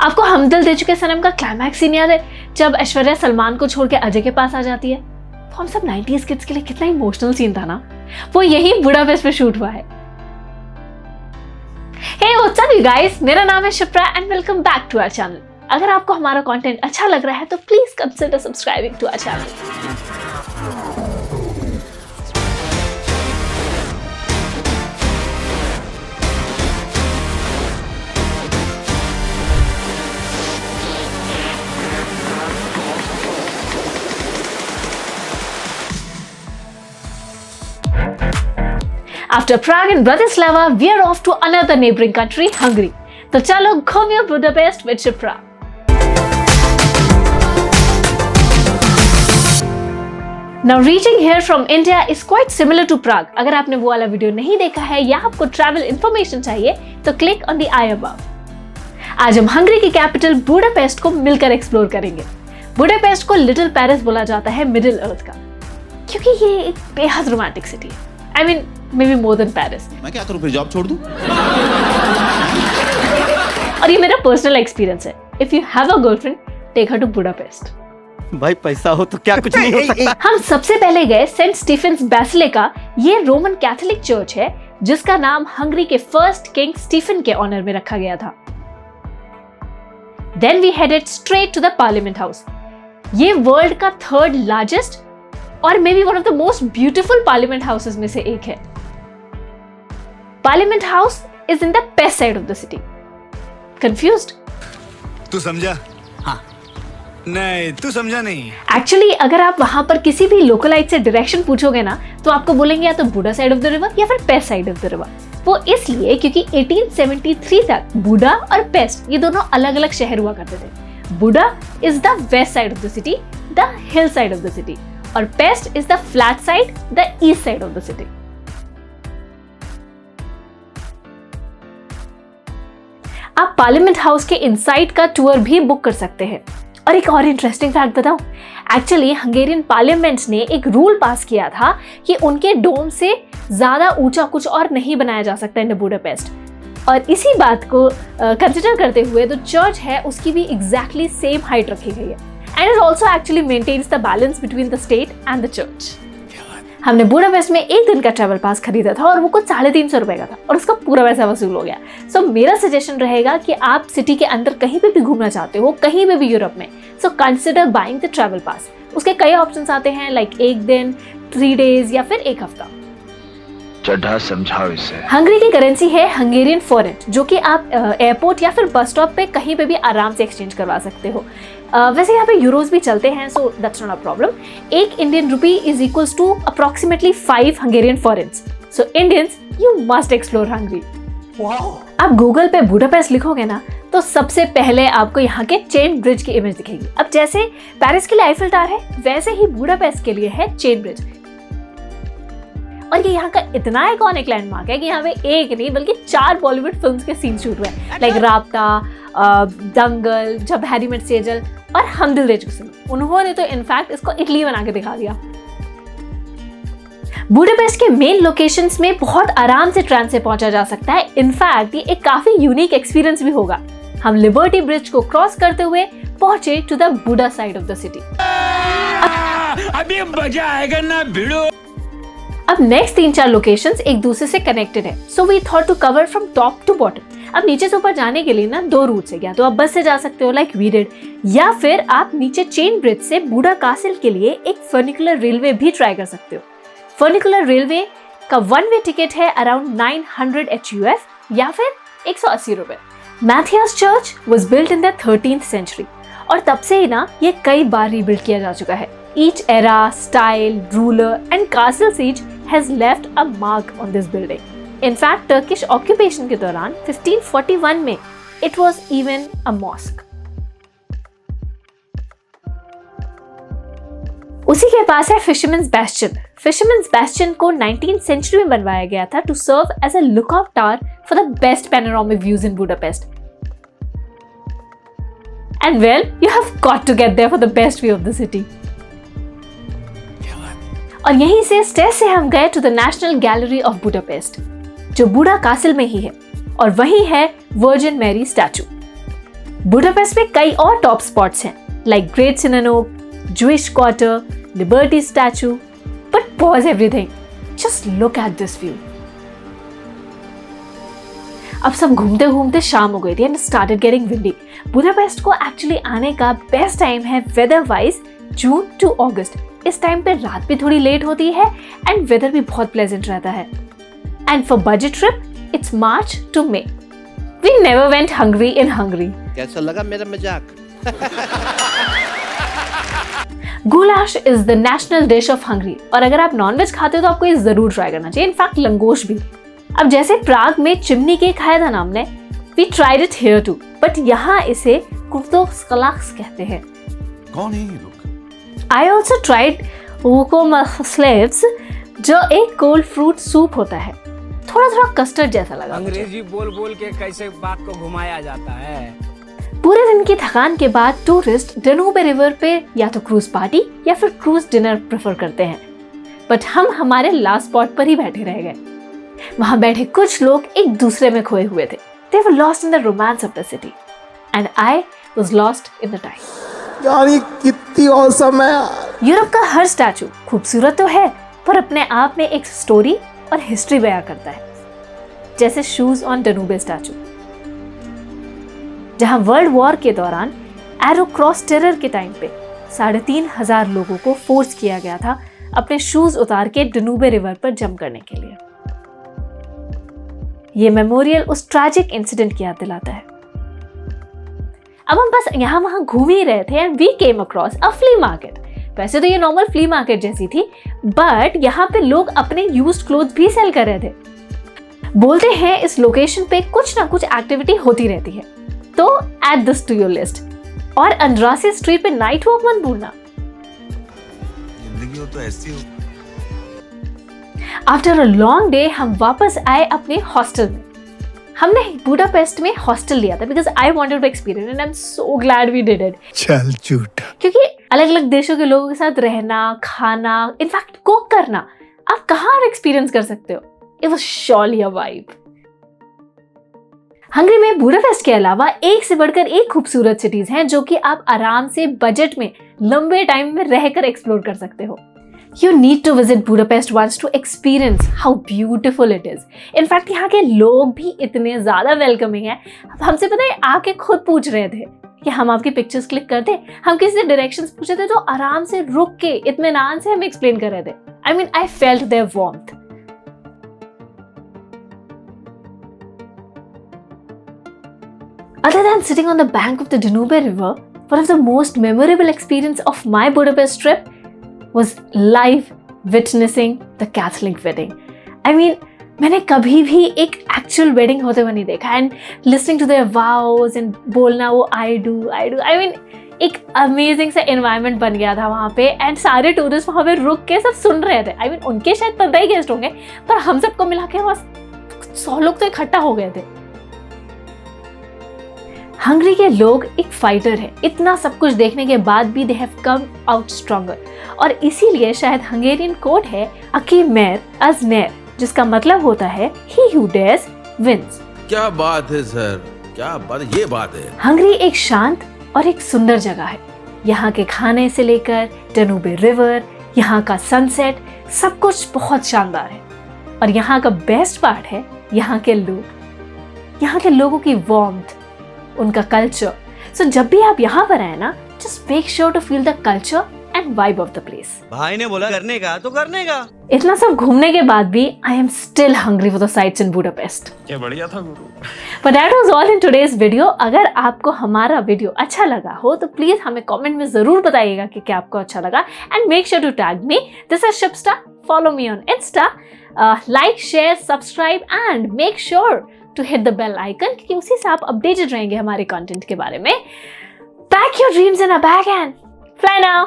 आपको हम दिल दे चुके सनम का क्लाइमैक्स सीन याद है, जब ऐश्वर्या सलमान को छोड़ के अजय के पास आ जाती है? तो हम सब 90s किड्स के लिए कितना इमोशनल सीन था ना, वो यही बुडापेस्ट पे शूट हुआ है। Hey what's up you guys, मेरा नाम है Shipra and welcome back to our channel. अगर आपको हमारा कंटेंट अच्छा लग रहा है तो please consider subscribing to our channel. After Prague and Bratislava, we are off to another neighboring country, Hungary. तो चलो घूमिए Budapest with Shipra. Now reaching here from India is quite similar to Prague. अगर आपने वो वाला वीडियो नहीं देखा है या आपको ट्रैवल इंफॉर्मेशन चाहिए तो click on the I above. आज हम हंगरी की कैपिटल बुडापेस्ट को मिलकर एक्सप्लोर करेंगे। बुडापेस्ट को लिटिल पेरिस बोला जाता है मिडिल अर्थ का, क्योंकि ये एक बेहद रोमांटिक सिटी है। I mean, maybe more than Paris. मैं क्या करूं, फिर जॉब छोड़ दूं? और ये मेरा पर्सनल एक्सपीरियंस है। If you have a girlfriend, take her to Budapest. भाई पैसा हो तो क्या कुछ नहीं हो सकता। हम सबसे पहले गए सेंट स्टीफेंस बेसिलिका। ये रोमन कैथोलिक चर्च है जिसका नाम हंगरी के फर्स्ट किंग स्टीफन के ऑनर में रखा गया था। Then we headed straight to the Parliament House. ये वर्ल्ड का थर्ड लार्जेस्ट और may be one of the most beautiful parliament houses में से एक है। Parliament house is in the west side of the city. Confused? तू समझा? हाँ। नहीं, तू समझा नहीं। एक्चुअली अगर आप वहां पर किसी भी लोकलाइट से डायरेक्शन पूछोगे ना तो आपको बोलेंगे या तो बुडा साइड ऑफ द रिवर या फिर paste side of the river. वो इसलिए क्योंकि 1873 तक बुडा और पेस्ट ये दोनों अलग अलग शहर हुआ करते थे। Buda is the west side of the city, the hill side of the city, और Pest is the flat side, the east side of the city. आप पार्लियामेंट हाउस के इनसाइड का टूर भी बुक कर सकते हैं। और एक और इंटरेस्टिंग फैक्ट बताऊं, एक्चुअली हंगेरियन पार्लियामेंट ने एक रूल पास किया था कि उनके डोम से ज्यादा ऊंचा कुछ और नहीं बनाया जा सकता इन बुडापेस्ट। और इसी बात को कंसिडर करते हुए जो चर्च है उसकी भी एग्जैक्टली सेम हाइट रखी गई है। And it also actually maintains the balance between the state and the church. हमने बुडापेस्ट में एक दिन का ट्रैवल पास खरीदा था और वो कुछ 350 रुपए का था और उसका पूरा पैसा वसूल हो गया। सो मेरा सजेशन रहेगा कि आप सिटी के अंदर कहीं पे भी घूमना चाहते हो, कहीं पे भी यूरोप में, so consider buying the travel pass. उसके कई ऑप्शंस आते हैं, लाइक एक दिन, 3 डेज या फिर एक हफ्ता। चढ़ा समझाओ इसे। हंगरी की करेंसी है हंगेरियन फॉरेंट, जो कि आप एयरपोर्ट या फिर बस स्टॉप पे कहीं पे भी आराम से एक्सचेंज करवा सकते हो। वैसे यहाँ पे यूरोज भी चलते हैं, so that's not a problem. एक Indian rupee is equals to approximately 5 Hungarian forints. So Indians, you must explore Hungary. आप गूगल पे बुडापेस्ट लिखोगे ना तो सबसे पहले आपको यहाँ के चेन ब्रिज की इमेज दिखेगी। अब जैसे पेरिस के लिए आईफिल टावर है वैसे ही बुडापेस्ट के लिए है चेन ब्रिज। और ये यहाँ का इतना आइकॉनिक लैंडमार्क है कि यहाँ पे एक नहीं बल्कि 4 बॉलीवुड फिल्म्स के सीन शूट हुए हैं, लाइक राब्ता, दंगल, जब हैरी मेट सेजल और हम दिल दे चुके सनम। उन्होंने तो इनफैक्ट इसको इटली बना के दिखा दिया। बुडापेस्ट के मेन लोकेशंस में बहुत आराम से ट्रेन से पहुंचा जा सकता है। इनफैक्ट ये एक काफी यूनिक एक्सपीरियंस भी होगा। हम लिबर्टी ब्रिज को क्रॉस करते हुए पहुंचे to the Buda side of the city. अभी मजा आएगा ना भिड़ो। अब नेक्स्ट 3-4 लोकेशंस एक दूसरे से कनेक्टेड है, so we thought to cover from top to bottom. अब नीचे से ऊपर जाने के लिए ना 2 रूट्स है, या तो आप बस से जा सकते हो लाइक वी डिड, या फिर आप नीचे चेन ब्रिज से बुडा कासिल के लिए एक फर्निकुलर रेलवे भी ट्राई कर सकते हो। फर्निकुलर रेलवे का 1 वे टिकट है अराउंड 900 HUF या फिर 180 रुपए। Matthias church was built in the 13th century और तब से ही ना ये कई बार रीबिल्ड किया जा चुका है। Each era, style, ruler and castle siege has left a mark on this building. In fact, Turkish occupation के दौरान 1541 में it was even a mosque. उसी के पास है फिशरमैन्स बैस्टियन। फिशरमैन्स बैस्टियन को 19th सेंचुरी में बनवाया गया था to serve as a lookout tower for the best panoramic views in Budapest. And well, you have got to get there for the best view of the city. और यहीं से stage से हम गए to the national gallery of Budapest, जो Buda कासिल में ही है, और वही है वर्जिन मैरी स्टैचू। बुडापेस्ट में कई और टॉप स्पॉट्स हैं like great synagogue, Jewish quarter, Liberty statue. But pause everything, just look at this view. अब सब घूमते घूमते शाम हो गई थी and started getting windy. Budapest को एक्चुअली आने का बेस्ट टाइम है weather wise June to August. इस टाइम पे रात भी थोड़ी लेट होती है एंड वेदर भी बहुत प्लेजेंट रहता है. And for budget trip it's March to May. We never went hungry in Hungary. कैसा लगा मेरा मजाक? Goulash is the national dish of Hungary और अगर आप नॉनवेज खाते हो तो आपको ये जरूर ट्राई करना चाहिए. इनफैक्ट लंगोश भी. अब जैसे प्राग में चिमनी केक खाया था ना हमने, we tried it here too, but यहाँ इसे कुर्तोस्कलाक्स कहते हैं. कौन है ये लोग? I also tried वुकोमस्लेव्स जो एक कोल्ड फ्रूट सूप होता है. थोड़ा कस्टर्ड जैसा लगा. अंग्रेजी बोल बोल के कैसे बात को घुमाया जाता है. पूरे दिन की थकान के बाद टूरिस्ट डनूबे रिवर पे या तो क्रूज पार्टी या फिर क्रूज डिनर प्रेफर करते हैं. बट हम हमारे लास्ट स्पॉट पर ही बैठे रह गए. वहां बैठे कुछ लोग एक दूसरे में खोए हुए थे. They were lost in the romance of the city and I was lost in the time. यार ये कितनी औसम है यार. यूरोप का हर स्टैचू खूबसूरत तो है पर अपने आप में एक स्टोरी और हिस्ट्री बयां करता है. जैसे शूज ऑन डनूबे स्टैचू, जहां वर्ल्ड वॉर के दौरान एरो क्रॉस टेरर के टाइम पे 3,500 लोगों को फोर्स किया गया था अपने शूज उतार के डनूबे रिवर पर जंप करने के लिए. ये मेमोरियल उस ट्रैजिक इंसिडेंट की याद दिलाता है. अब हम बस यहाँ वहां घूम ही रहे थे and we came across a flea market. वैसे तो ये नॉर्मल फ्ली मार्केट जैसी थी बट यहाँ पे लोग अपने यूज्ड क्लोथ भी सेल कर रहे थे. बोलते हैं इस लोकेशन पे कुछ ना कुछ एक्टिविटी होती रहती है, तो add this to your list. और अंद्रासी स्ट्रीट पे नाइट वॉक मत भूलना. जिंदगी हो तो ऐसी हो. आफ्टर अ लॉन्ग डे हम वापस आए अपने हॉस्टल में. हमने बुडापेस्ट में हॉस्टल लिया था because I wanted to experience and I am so glad we did it. चल झूठा. क्योंकि अलग अलग देशों के लोगों के साथ रहना, खाना, इनफैक्ट कुक करना आप कहाँ एक्सपीरियंस कर सकते हो. It was surely a vibe. Hungary में बुडापेस्ट के अलावा एक से बढ़कर एक खूबसूरत सिटीज हैं जो कि आप आराम से बजट में लंबे टाइम में रहकर एक्सप्लोर कर सकते हो. You need to visit Budapest once to experience how beautiful it is. In fact, यहाँ के लोग भी इतने ज़्यादा वेलकमिंग हैं. हमसे पता है आके खुद पूछ रहे थे कि हम आपकी पिक्चर्स क्लिक कर दें. हम किसी से डायरेक्शंस पूछे थे तो आराम से रुक के इत्मीनान से हमें एक्सप्लेन कर रहे थे. I mean, I felt their warmth. Other than sitting on the bank of the Danube River, one of the most memorable experience of my Budapest trip was live witnessing the Catholic wedding. I mean, मैंने कभी भी एक actual wedding होते हुए नहीं देखा and listening to their vows and बोलना वो I do. I mean, एक amazing सा environment बन गया था वहाँ पे and सारे टूरिस्ट वहाँ पे रुक के सब सुन रहे थे. I mean, उनके शायद 15 ही गेस्ट होंगे पर हम सबको मिला के वहाँ 100 लोग तो इकट्ठा हो गए थे. हंगरी के लोग एक फाइटर है. इतना सब कुछ देखने के बाद भी they have come out stronger और इसीलिए शायद हंगेरियन कोड है अकी मेर अज नेर, जिसका मतलब होता है ही हु डेयर्स विंस. क्या बात है सर, क्या बात, ये बात है. हंगरी एक शांत और एक सुंदर जगह है. यहाँ के खाने से लेकर डनूबे रिवर, यहाँ का सनसेट, सब कुछ बहुत शानदार है. और यहाँ का बेस्ट पार्ट है यहाँ के लोग, यहाँ के लोगों की वार्मथ, उनका कल्चर. सो जब भी आप यहाँ पर आए ना, just make sure to feel the culture and vibe of the place. भाई ने बोला करने का तो करने का. इतना सब घूमने के बाद भी I am still hungry for the sites in Budapest. क्या बढ़िया था गुरु. But that was all in today's video. अगर आपको हमारा वीडियो अच्छा लगा हो तो प्लीज हमें कमेंट में जरूर बताइएगा कि क्या आपको अच्छा लगा and make sure to tag me. This is Shipsta. Follow me on Insta. Like, share, subscribe and make sure to hit the bell icon क्योंकि उसी से आप अपडेटेड रहेंगे हमारे कंटेंट के बारे में. Pack your dreams in a bag and fly now.